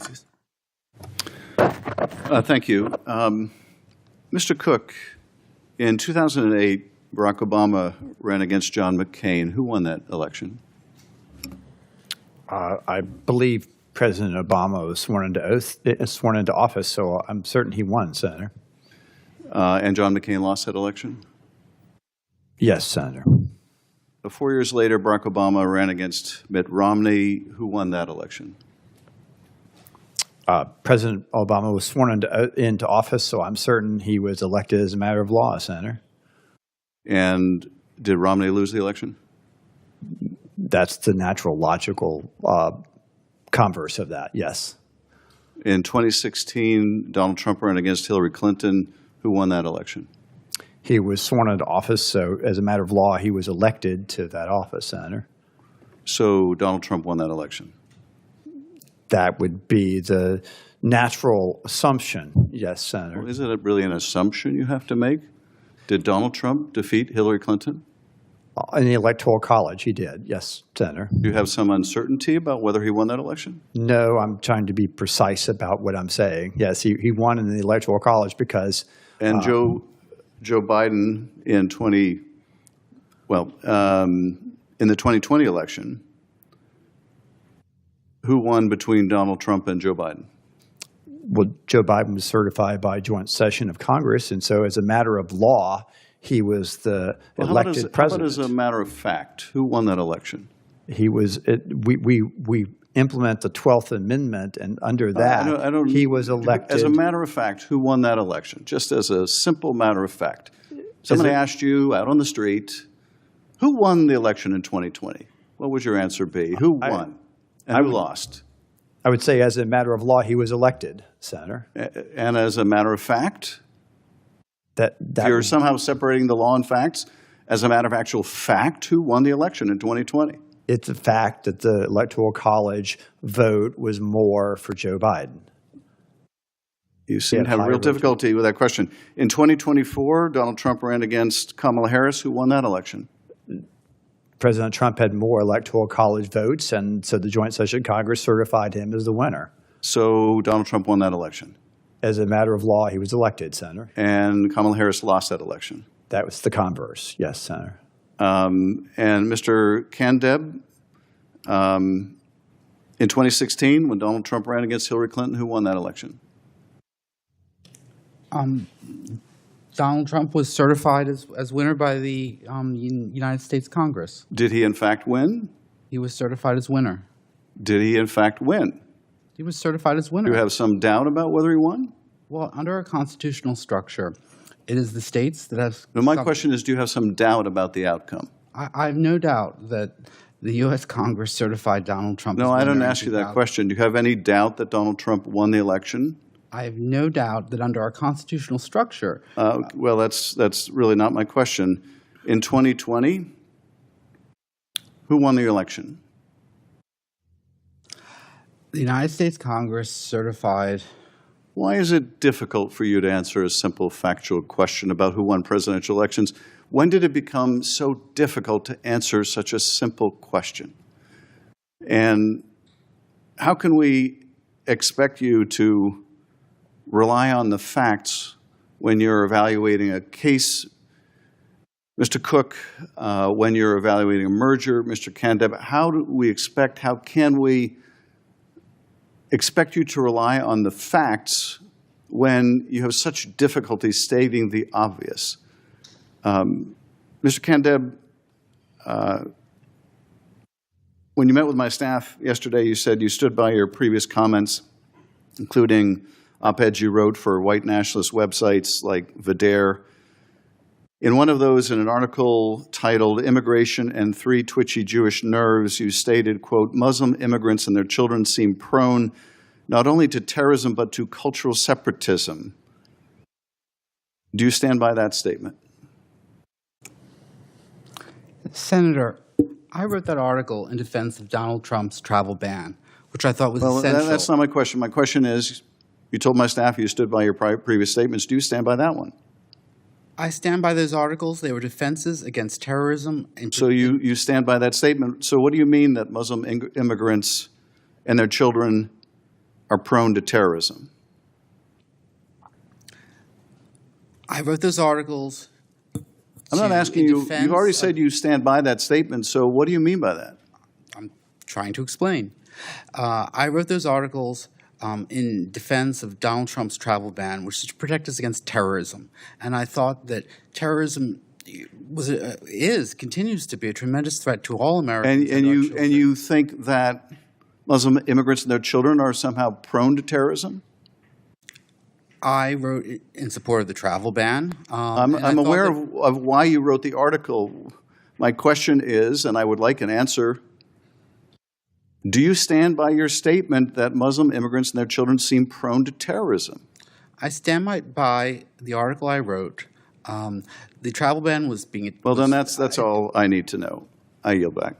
please. Thank you. Mr. Cook, in 2008, Barack Obama ran against John McCain. Who won that election? I believe President Obama was sworn into office, so I'm certain he won, Senator. And John McCain lost that election? Yes, Senator. 4 years later, Barack Obama ran against Mitt Romney. Who won that election? President Obama was sworn into office, so I'm certain he was elected as a matter of law, Senator. And did Romney lose the election? That's the natural, logical converse of that, yes. In 2016, Donald Trump ran against Hillary Clinton. Who won that election? He was sworn into office, so as a matter of law, he was elected to that office, Senator. So Donald Trump won that election? That would be the natural assumption, yes, Senator. Well, isn't it really an assumption you have to make? Did Donald Trump defeat Hillary Clinton? In the Electoral College, he did, yes, Senator. Do you have some uncertainty about whether he won that election? No, I'm trying to be precise about what I'm saying. Yes, he won in the Electoral College because... And Joe Biden in the 2020 election, who won between Donald Trump and Joe Biden? Well, Joe Biden was certified by joint session of Congress, and so as a matter of law, he was the elected president. How about as a matter of fact? Who won that election? He was. We implement the 12th Amendment, and under that, he was elected. As a matter of fact, who won that election? Just as a simple matter of fact. Somebody asked you out on the street, who won the election in 2020? What would your answer be? Who won and who lost? I would say as a matter of law, he was elected, Senator. And as a matter of fact? That you're somehow separating the law and facts. As a matter of actual fact, who won the election in 2020? It's a fact that the Electoral College vote was more for Joe Biden. You seem to have real difficulty with that question. In 2024, Donald Trump ran against Kamala Harris. Who won that election? President Trump had more Electoral College votes, and so the joint session of Congress certified him as the winner. So Donald Trump won that election? As a matter of law, he was elected, Senator. And Kamala Harris lost that election? That was the converse, yes, Senator. And Mr. Kandeb, in 2016, when Donald Trump ran against Hillary Clinton, who won that election? Donald Trump was certified as winner by the United States Congress. Did he in fact win? He was certified as winner. Did he in fact win? He was certified as winner. Do you have some doubt about whether he won? Well, under our constitutional structure, it is the states that have... No, my question is, do you have some doubt about the outcome? I have no doubt that the U.S. Congress certified Donald Trump as winner. No, I don't ask you that question. Do you have any doubt that Donald Trump won the election? I have no doubt that under our constitutional structure... well, that's really not my question. In 2020, who won the election? The United States Congress certified... Why is it difficult for you to answer a simple factual question about who won presidential elections? When did it become so difficult to answer such a simple question? And how can we expect you to rely on the facts when you're evaluating a case? Mr. Cook, when you're evaluating a merger, Mr. Kandeb, how can we expect you to rely on the facts when you have such difficulty stating the obvious? Mr. Kandeb, when you met with my staff yesterday, you said you stood by your previous comments, including op-eds you wrote for white nationalist websites like Vidar. In one of those, in an article titled "Immigration and Three Twitchy Jewish Nerves," you stated, quote, "Muslim immigrants and their children seem prone not only to terrorism but to cultural separatism." Do you stand by that statement? Senator, I wrote that article in defense of Donald Trump's travel ban, which I thought was essential. That's not my question. My question is, you told my staff you stood by your previous statements. Do you stand by that one? I stand by those articles. They were defenses against terrorism. So you stand by that statement. So what do you mean that Muslim immigrants and their children are prone to terrorism? I wrote those articles. I'm not asking in you, defense you've already of- said you stand by that statement, so what do you mean by that? I'm trying to explain. I wrote those articles in defense of Donald Trump's travel ban, which is to protect us against terrorism. And I thought that terrorism continues to be a tremendous threat to all Americans. And our you children. and you think that Muslim immigrants and their children are somehow prone to terrorism? I wrote in support of the travel ban. I'm and I thought aware that- of why you wrote the article. My question is, and I would like an answer, do you stand by your statement that Muslim immigrants and their children seem prone to terrorism? I stand by the article I wrote. The travel ban was being. Well, then that's all I need to know. I yield back.